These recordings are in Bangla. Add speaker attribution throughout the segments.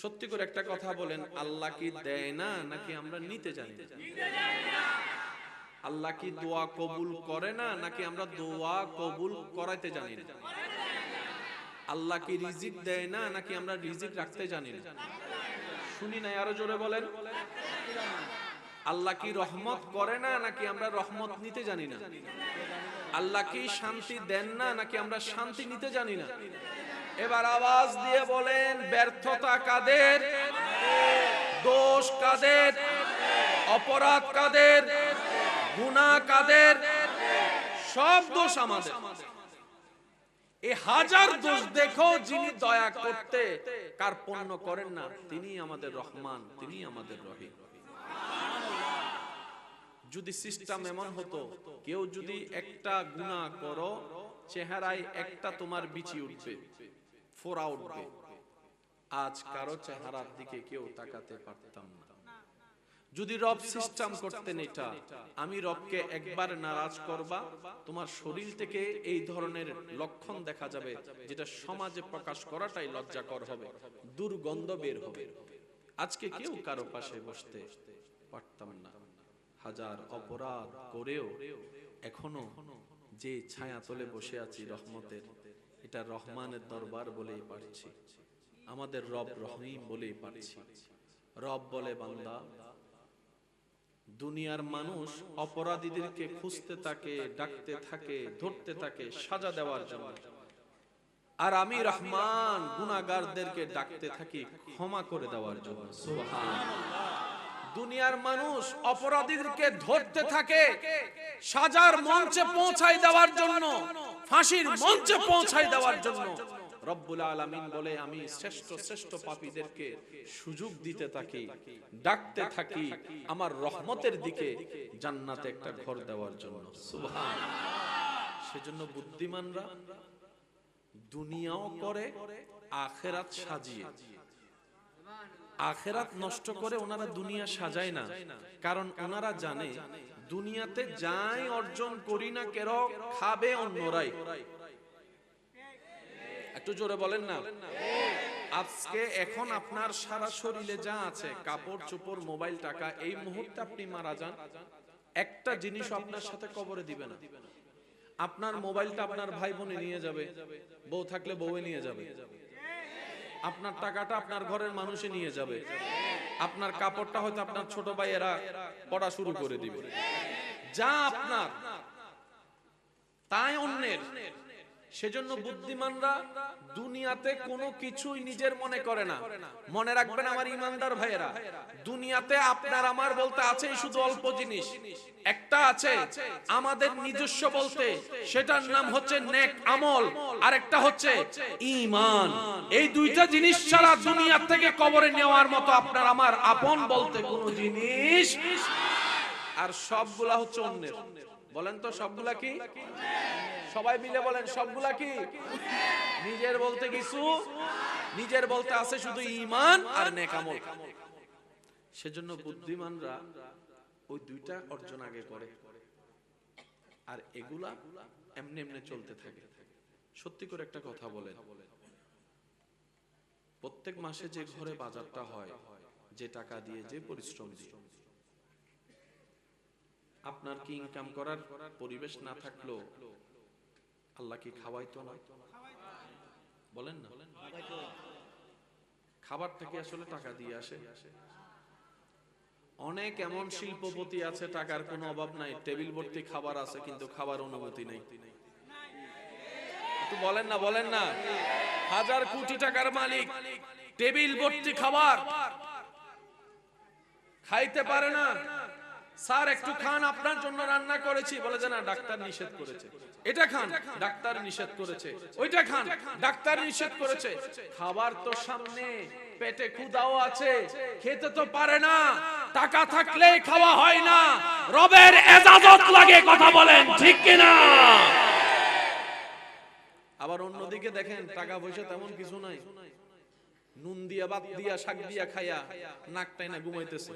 Speaker 1: সত্যি করে একটা কথা বলেন, আল্লাহ কি দেয় না নাকি আমরা নিতে জানি না? আল্লাহ কি দোয়া কবুল করে না নাকি আমরা দোয়া কবুল করাইতে জানি না? আল্লাহ কি রিজিক দেয় না নাকি আমরা রিজিক রাখতে জানি না? শুনি না, আরো জোরে বলেন। আল্লাহ কি রহমত করে না নাকি আমরা রহমত নিতে জানি না? আল্লাহ কি শান্তি দেন না নাকি আমরা শান্তি নিতে জানি না? এবার আওয়াজ দিয়ে বলেন, ব্যর্থতা কাদের, দোষ কাদের, অপরাধ কাদের, গুনাহ কাদের? সব দোষ আমাদের। এই হাজার দোষ দেখো, যিনি দয়া করতে কার্পণ্য করেন না, তিনি আমাদের রহমান, তিনি আমাদের রহিম। যদি সিস্টেম এমন হতো, কেউ যদি একটা গুনাহ করো, চেহারায় একটা তোমার বিচি উঠবে, ফোড়া উঠবে, আজ কারো চেহারার দিকে কেউ তাকাতে পারতাম না। যদি রব সিস্টেম করতেন এটা, আমি রবকে একবার নারাজ করবা, তোমার শরীর থেকে এই ধরনের লক্ষণ দেখা যাবে, যেটা সমাজে প্রকাশ করাটাই লজ্জাকর হবে, দুর্গন্ধ বের হবে। আজকে কেউ কারো পাশে বসতে পারতাম না। হাজার অপরাধ করেও এখনো যে ছায়া তলে বসে আছি রহমতের, এটা রহমানের দরবার বলেই পারছি, আমাদের রব রহিম বলেই পারছি। রব বলে, বান্দা, দুনিয়ার মানুষ অপরাধীদেরকে খুঁজতে থাকে, ডাকতে থাকে, ধরতে থাকে সাজা দেওয়ার জন্য, আর আমি রহমান গুনাহগারদেরকে ডাকতে থাকি ক্ষমা করে দেওয়ার জন্য। সুবহানাল্লাহ। দুনিয়ার মানুষ অপরাধীদেরকে ধরতে থাকে সাজার মঞ্চে পৌঁছায় দেওয়ার জন্য, ফাঁসির মঞ্চে পৌঁছায় দেওয়ার জন্য। রব্বুল আলামিন বলে, আমি শ্রেষ্ঠ শ্রেষ্ঠ পাপীদেরকে সুযোগ দিতে থাকি, ডাকতে থাকি আমার রহমতের দিকে, জান্নাতে একটা ঘর দেওয়ার জন্য। সুবহানাল্লাহ। সেজন্য বুদ্ধিমানরা দুনিয়াও করে, আখিরাত সাজিয়ে, আখিরাত নষ্ট করে ওনারা দুনিয়া সাজায় না। কারণ ওনারা জানে দুনিয়াতে যাই অর্জন করি না কেন, খাবে অন্যরাই। একটু জোরে বলেন না। আজকে এখন আপনার সারা শরীরে যা আছে, কাপড় চোপড়, মোবাইল, টাকা, এই মুহূর্তে আপনি মারা যান, একটা জিনিস আপনার সাথে কবরে দিবে না। আপনার মোবাইলটা আপনার ভাই বোনে নিয়ে যাবে, বউ থাকলে বউয়ে নিয়ে যাবে, আপনার টাকাটা আপনার ঘরের মানুষে নিয়ে যাবে, আপনার কাপড়টা হয়তো আপনার ছোট ভাইয়েরা পড়া শুরু করে দিবে। যা আপনার তাই অন্যের। সেজন্য বুদ্ধিমানরা দুনিয়াতে কোনো কিছুই নিজের মনে করে না। মনে রাখবেন আমার ইমানদার ভাইয়েরা, দুনিয়াতে আপনার আমার বলতে আছে শুধু অল্প জিনিস, একটা আছে আমাদের নিজস্ব বলতে, সেটার নাম হচ্ছে নেক আমল, আর একটা হচ্ছে ঈমান। এই দুইটা জিনিস ছাড়া দুনিয়া থেকে কবরে নেওয়ার মতো আপনার আমার আপন বলতে কোনো জিনিস, আর সবগুলা হচ্ছে অন্যের। বলেন তো সবগুলা কি? সবাই মিলে বলেন, সবগুলা কি? নিজের বলতে কিছু, নিজের বলতে আছে শুধু ঈমান আর নেক আমল। সেজন্য বুদ্ধিমানরা ওই দুইটা অর্জন আগে করে, আর এগুলা এমনি এমনি চলতে থাকে। সত্যি করে একটা কথা বলেন, প্রত্যেক মাসে যে ঘরে বাজারটা হয়, যে টাকা দিয়ে, যে পরিশ্রম দিয়ে, আপনার কি ইনকাম করার পরিবেশ না থাকলো আল্লাহ কি খাওয়াইতো না? বলেন না। খাবার থেকে আসলে টাকা দিয়ে আসে। অনেক এমন শিল্পপতি আছে, টাকার কোনো অভাব নাই, টেবিল ভর্তি খাবার আছে, কিন্তু খাবার অনুমতি নেই। একটু বলেন না, বলেন না। হাজার কোটি টাকার মালিক, টেবিল ভর্তি খাবার, খাইতে পারে না। স্যার একটু খান, আপনার জন্য রান্না করেছি, বলে যে না, ডাক্তার নিষেধ করেছে। এটা খান, ডাক্তার নিষেধ করেছে। ওইটা খান, ডাক্তার নিষেধ করেছে। খাবার তো সামনে, পেটে ক্ষুধাও আছে, খেতে তো পারে না। টাকা থাকলে খাওয়া হয় না, রবের ইজাজত লাগে। কথা বলেন ঠিক কিনা? আবার অন্যদিকে দেখেন, টাকা পয়সা তেমন কিছু নাই, নুন দিয়া, ভাত দিয়া, শাক দিয়া খায়া নাকটাই না ঘুমাইতেছে।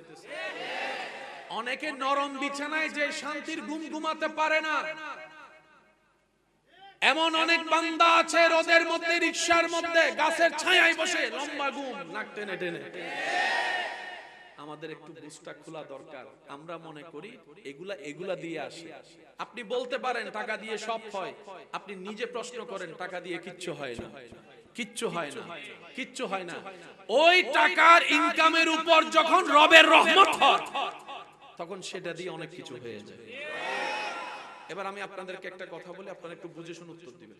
Speaker 1: অনেকে নরম বিছানায় যে শান্তির ঘুম ঘুমাতে পারে না। এমন অনেক বান্দা আছে রোদের মধ্যে, রিকশার মধ্যে, গাছের ছায়ায় বসে লম্বা ঘুম, নাক টেনে টেনে। আমাদের একটু বুঝটা খোলা দরকার। আমরা মনে করি এগুলা দিয়ে আসে। আপনি বলতে পারেন টাকা দিয়ে সব হয়, আপনি নিজে প্রশ্ন করেন টাকা দিয়ে কিচ্ছু হয় না, কিচ্ছু হয় না, কিচ্ছু হয় না। ওই টাকার ইনকামের উপর যখন রবের রহমত হয় তখন সেটা দিয়ে অনেক কিছু হয়ে যায়। এবার আমি আপনাদেরকে একটা কথা বলি, আপনারা একটু বুঝে শুনে উত্তর দিবেন।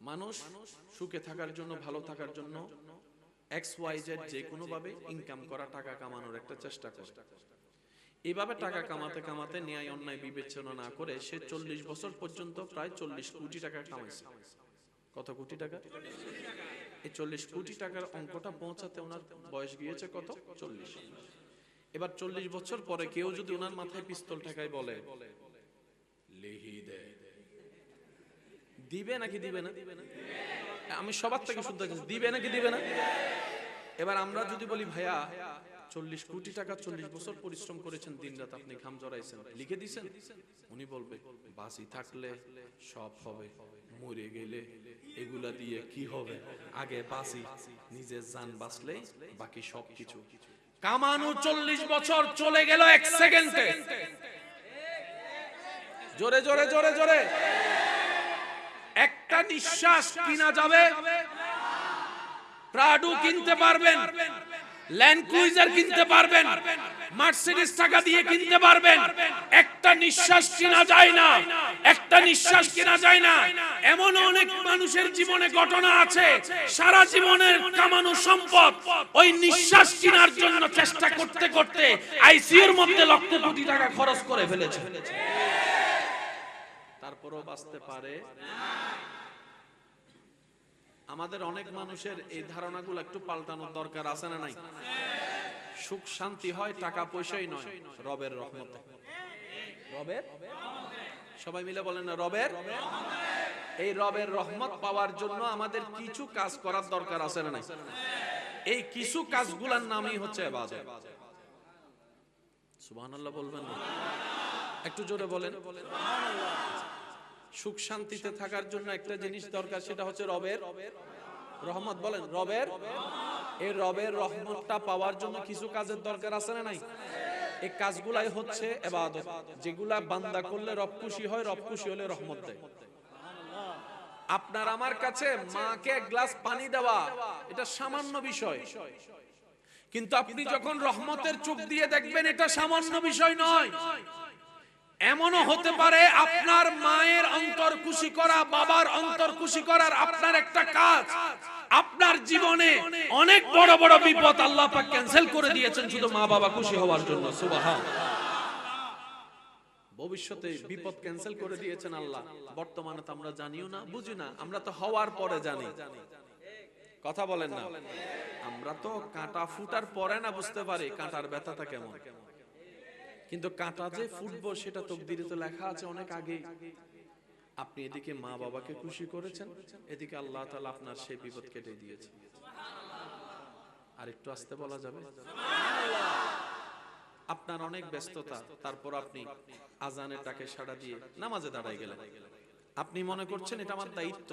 Speaker 1: মানুষ সুখে থাকার জন্য, ভালো থাকার জন্য XYZ যে কোনো ভাবে ইনকাম করা, টাকা কামানোর একটা চেষ্টা করে। এইভাবে টাকা কামাতে কামাতে ন্যায় অন্যায় বিবেচনা না করে সে 40 বছর পর্যন্ত প্রায় 40 কোটি টাকা কামাইছে। কত কোটি টাকা? এই 40 কোটি টাকার অঙ্কটা পৌঁছাতে ওনার বয়স গিয়েছে কত? 40। এবার 40 বছর পরে কেউ যদি ওনার মাথায় পিস্তল ঠেকায় বলে লিহি দে, দিবে নাকি দিবে না? আমি সবার থেকে শুদ্ধ দিবে নাকি দিবে না? এবার আমরা যদি বলি ভাইয়া 40 কোটি টাকা 40 বছর পরিশ্রম করেছেন, দিনরাত আপনি ঘাম জড়াইছেন, লিখে দিছেন, উনি বলবে বাঁচি থাকলে সব হবে, মরে গেলে এগুলা দিয়ে কি হবে, আগে বাঁচি, নিজের জান বাঁচলেই বাকি সব কিছু। কামানো 40 বছর চলে গেল 1 সেকেন্ডে। জোরে জোরে জোরে জোরে একটা নিঃশ্বাস কিনা যাবে। প্রাডু কিনতে পারবেন, ল্যান্ড ক্রুইজার কিনতে পারবেন, মার্সিডিজ টাকা দিয়ে কিনতে পারবেন, একটা নিঃশ্বাস কিনা যায় না, একটা নিঃশ্বাস কিনা যায় না। এমন অনেক মানুষের জীবনে ঘটনা আছে, সারা জীবনের কামানো সম্পদ ওই নিঃশ্বাস কেনার জন্য চেষ্টা করতে করতে আইসিইউর মধ্যে লক্ষ কোটি টাকা খরচ করে ফেলেছে, তারপরও বাঁচতে পারে না। আমাদের অনেক মানুষের এই ধারণাগুলো একটু পাল্টানোর দরকার আছে না নাই? সুখ শান্তি হয় টাকা পয়সাই নয়, রবের রহমতে। রবের, সবাই মিলে বলেন না, রবের। এই রবের রহমত পাওয়ার জন্য আমাদের কিছু কাজ করার দরকার আছে না নাই? এই কিছু কাজগুলোর নামই হচ্ছে ইবাদত। সুবহানাল্লাহ বলবেন না? একটু জোরে বলেন। সুখ শান্তিতে থাকার জন্য একটা জিনিস দরকার, সেটা হচ্ছে রবের রহমত। বলেন রবের। এই রবের রহমতটা পাওয়ার জন্য কিছু কাজের দরকার আছে না নাই? এই কাজগুলাই হচ্ছে ইবাদত, যেগুলা বান্দা করলে রব খুশি হয়, রব খুশি হলে রহমত দেয়। আপনার আমার কাছে মাকে এক গ্লাস পানি দেওয়া এটা সামান্য বিষয়, কিন্তু আপনি যখন রহমতের চোখ দিয়ে দেখবেন এটা সামান্য বিষয় নয়। এমনও হতে পারে আপনার মায়ের অন্তর খুশি করা, বাবার অন্তর খুশি করার আপনার একটা কাজ আপনার জীবনে অনেক বড় বড় বিপদ আল্লাহ পাক ক্যান্সেল করে দিয়েছেন শুধু মা বাবা খুশি হওয়ার জন্য। সুবহানাল্লাহ। ভবিষ্যতে বিপদ ক্যান্সেল করে দিয়েছেন আল্লাহ, বর্তমানে তো আমরা জানিও না, বুঝি না, আমরা তো হওয়ার পরে জানি। কথা বলেন না? আমরা তো কাঁটা ফুটার পরে না বুঝতে পারি কাঁটার ব্যথাটা কেমন, কিন্তু কাঁটা যে ফুটবো সেটা তাকদীরে তো লেখা আছে অনেক আগে। আপনি এদিকে মা বাবাকে খুশি করেছেন, এদিকে আল্লাহ তাআলা আপনার সেই বিপদ কেটে দিয়েছে। আর একটু আস্তে বলা যাবে? আপনার অনেক ব্যস্ততা, তারপর আপনি আজানের ডাকে সাড়া দিয়ে নামাজে দাঁড়ায় গেলেন। আপনি মনে করছেন এটা আমার দায়িত্ব,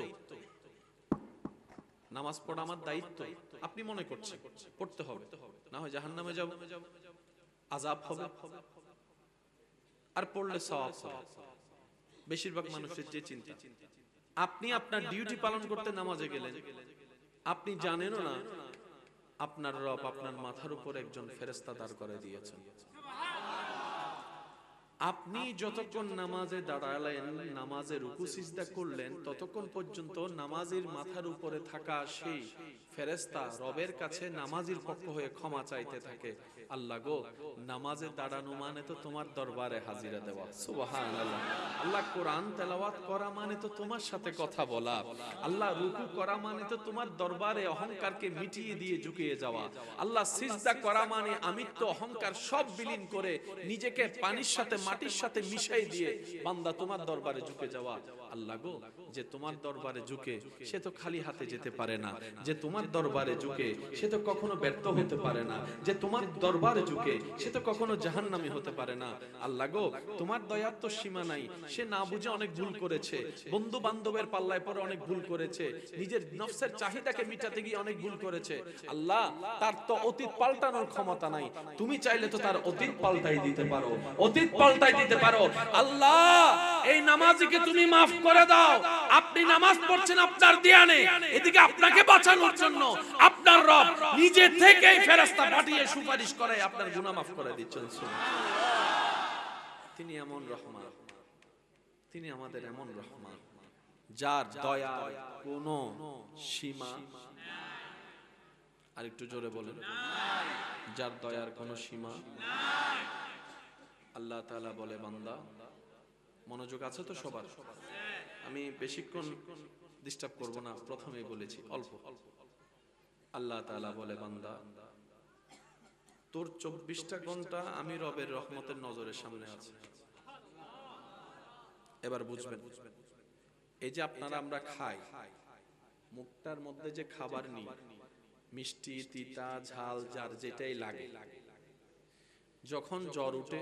Speaker 1: নামাজ পড়া আমার দায়িত্ব। আপনি মনে করছেন পড়তে হবে, না হয় জাহান্নামে যাব, আযাব হবে, আর পড়লে সওয়াব হবে। বেশিরভাগ মানুষের যে চিন্তা, আপনি আপনার ডিউটি পালন করতে নামাজে গেলেন, আপনি জানেনও না আপনার রব আপনার মাথার উপর একজন ফেরেশতা দাঁড় করে দিয়েছেন। আপনি যতক্ষণ নামাজে দাঁড়ালেন, নামাজে রুকু সিজদা করলেন, ততক্ষণ পর্যন্ত নামাজের মাথার উপরে থাকা সেই ফেরেশতা রবের কাছে নামাজীর পক্ষ হয়ে ক্ষমা চাইতে থাকে। আল্লাহ গো, নামাজে দাঁড়ানো মানে তো তোমার দরবারে হাজিরা দেওয়া। সুবহানাল্লাহ। আল্লাহ কোরআন তেলাওয়াত করা মানে তো তোমার সাথে কথা বলা। আল্লাহ রুকু করা মানে তো তোমার দরবারে অহংকারকে মিটিয়ে দিয়ে ঝুঁকিয়ে যাওয়া। আল্লাহ সিজদা করা মানে আমিত্ব অহংকার সব বিলীন করে নিজেকে পানির সাথে মাটির সাথে মিশাই দিয়ে বান্দা তোমার দরবারে ঝুঁকে যাওয়া। আল্লাহ গো, যে তোমার দরবারে ঝুঁকে সে তো খালি হাতে যেতে পারে না, যে তোমার দরবারে ঝুঁকে সে তো কখনো ব্যর্থ হতে পারে না, যে তোমার দরবারে ঝুঁকে সে তো কখনো জাহান্নামী হতে পারে না। আল্লাহ গো, তোমার দয়ার তো সীমা নাই। সে না বুঝে অনেক ভুল করেছে, বন্ধু বান্ধবের পাল্লায় পড়ে অনেক ভুল করেছে, নিজের নফসের চাহিদাকে মিটাতে গিয়ে অনেক ভুল করেছে। আল্লাহ, তার তো অতীত পাল্টানোর ক্ষমতা নাই, তুমি চাইলে তো তার অতীত পাল্টাই দিতে পারো, অতীত পাল্টাই দিতে পারো। আল্লাহ, এই নামাজিকে তুমি মাফ করে দাও। আপনি নামাজ পড়ছেন আপনার ধ্যানে, এদিকে আপনাকে বাঁচানোর জন্য আপনার রব নিজে থেকেই ফেরেশতা পাঠিয়ে সুপারিশ করে আপনার গুনাহ মাফ করে দিচ্ছেন। তিনি এমন রহমান, তিনি আমাদের এমন রহমান যার দয়া কোনো সীমা। আর একটু জোরে বলেন, যার দয়ার কোনো সীমা। আল্লাহ তাআলা বলে, বান্দা মনোযোগ আছে তো সবার? আমি বেশিক্ষণ ডিস্টার্ব করব না, প্রথমেই বলেছি অল্প। আল্লাহ তাআলা বলে, বান্দা তোর 24টা ঘন্টা আমি রবের রহমতের নজরের সামনে আছে। এবার বুঝবেন, এই যে আপনারা আমরা খাই, মুখটার মধ্যে যে খাবার নিই, মিষ্টি তিতা ঝাল যার যেটাই লাগে, যখন জ্বর উঠে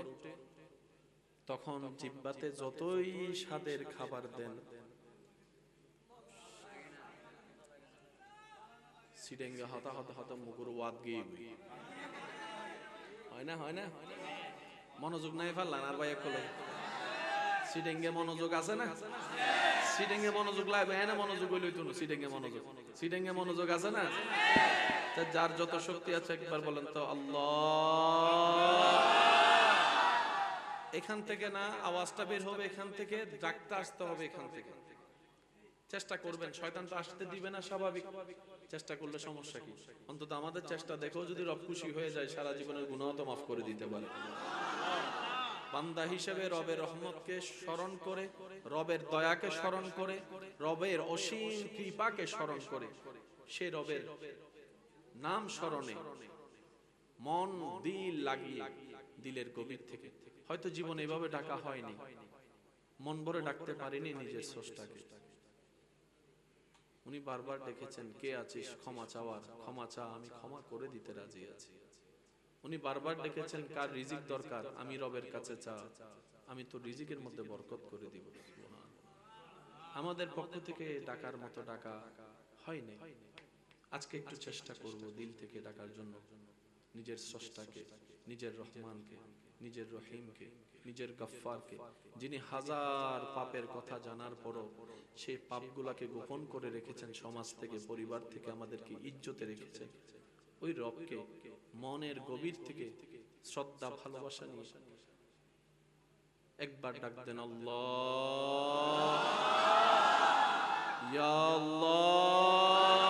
Speaker 1: তখন জিহ্বাতে যতই স্বাদের খাবার দেন, সিডেঙ্গা হতা হতা হতা মুগুর ওয়াদ গিয়ে হয় না, হয় না? মনোযোগ নাই ফেললাম আর ভাই একলে সিডেঙ্গে মনোযোগ আছে না? সিডেঙ্গে মনোযোগ লাগবে, এনে মনোযোগ হইলই তো সিডেঙ্গে মনোযোগ, সিডেঙ্গে মনোযোগ আছে না? যার যত শক্তি আছে একবার বলেন তো আল্লাহ। এখান থেকে না আওয়াজটা বের হবে, এখান থেকে ডাকতে আসতে হবে, এখান থেকে চেষ্টা করবেন। শয়তান তো আসতে দিবে না, স্বাভাবিক। চেষ্টা করলে সমস্যা কি? অন্তত আমাদের চেষ্টা দেখো, যদি রব খুশি হয়ে যায় সারা জীবনের গুনাহ তো মাফ করে দিতে পারে। বান্দা হিসেবে রবের রহমতকে স্মরণ করে, রবের দয়াকে স্মরণ করে, রবের অসীম কৃপাকে স্মরণ করে, সে রবের নাম স্মরণে মন দিল লাগিয়ে দিলের গভীর থেকে, হয়তো জীবন এভাবে ডাকা হয়নি, মন ভরে ডাকতে পারিনি নিজের স্রষ্টাকে, উনি বারবার ডেকেছেন, কে আছিস ক্ষমা চাওয়ার, ক্ষমা চা, আমি ক্ষমা করে দিতে রাজি আছি। উনি বারবার ডেকেছেন, কার রিজিক দরকার, আমি রবের কাছে চা, আমি তো রিজিকের মধ্যে বরকত করে দিব। আমাদের পক্ষ থেকে ডাকার মতো ডাকা হয়নি। আজকে একটু চেষ্টা করব দিল থেকে ডাকার জন্য নিজের স্রষ্টাকে, নিজের রহমানকে, নিজের রহিমকে, নিজের গফফারকে, যিনি হাজার পাপের কথা জানার পরও সেই পাপগুলাকে গোপন করে রেখেছেন, সমাজ থেকে, পরিবার থেকে আমাদেরকে ইজ্জতে রেখেছেন। ওই রবকে মনের গভীর থেকে শ্রদ্ধা ভালোবাসা নিয়ে একবার ডাক দেন, আল্লাহ ইয়া আল্লাহ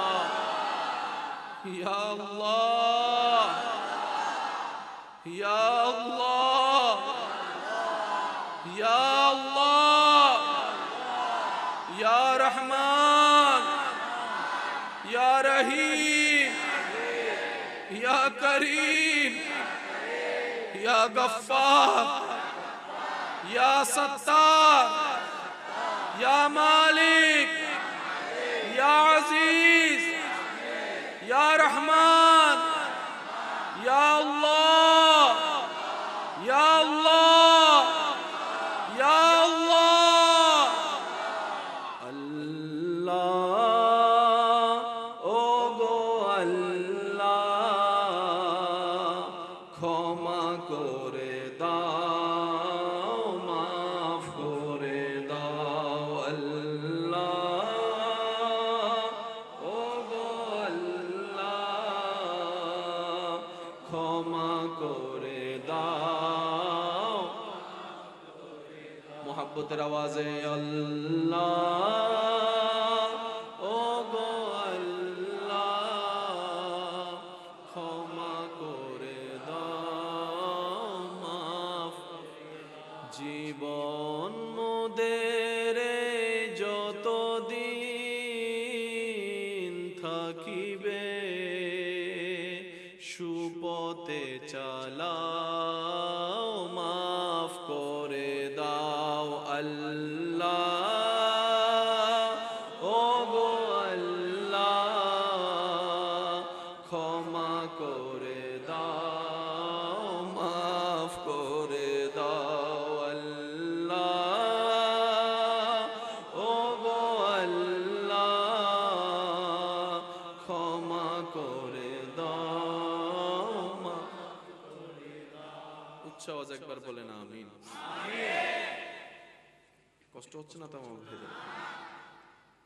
Speaker 1: ইয়া আল্লাহ ইয়া আল্লাহ ইয়া আল্লাহ ইয়া রহমান ইয়া রহিম ইয়া করিম ইয়া গফফার ইয়া সত্তার ইয়া মালিক ইয়া আজিজ ইয়া রহমান ইয়া আল্লাহ ইয়া আল্লাহ ইয়া আল্লাহ। আল্লাহ ও গো আল্লাহ, ক্ষমা করে দাও, মাফ করে দাও। আল্লাহ ও গো আল্লাহ, ক্ষমা করে দাও। মোহাব্বতের আওয়াজে আল্লাহ ও গো আল্লাহ, ক্ষমা করে দাও, মাফ। জীবন মোদের যতদিন থাকিবে, সুপথে চালাও, মাফ করে করে দাও, মাফ করে দাও আল্লাহ, ও গো আল্লাহ ক্ষমা করে দাও। উচ্চ আওয়াজ একবার বলেন আমিন। কষ্ট হচ্ছে না তো আমার ভাইদের?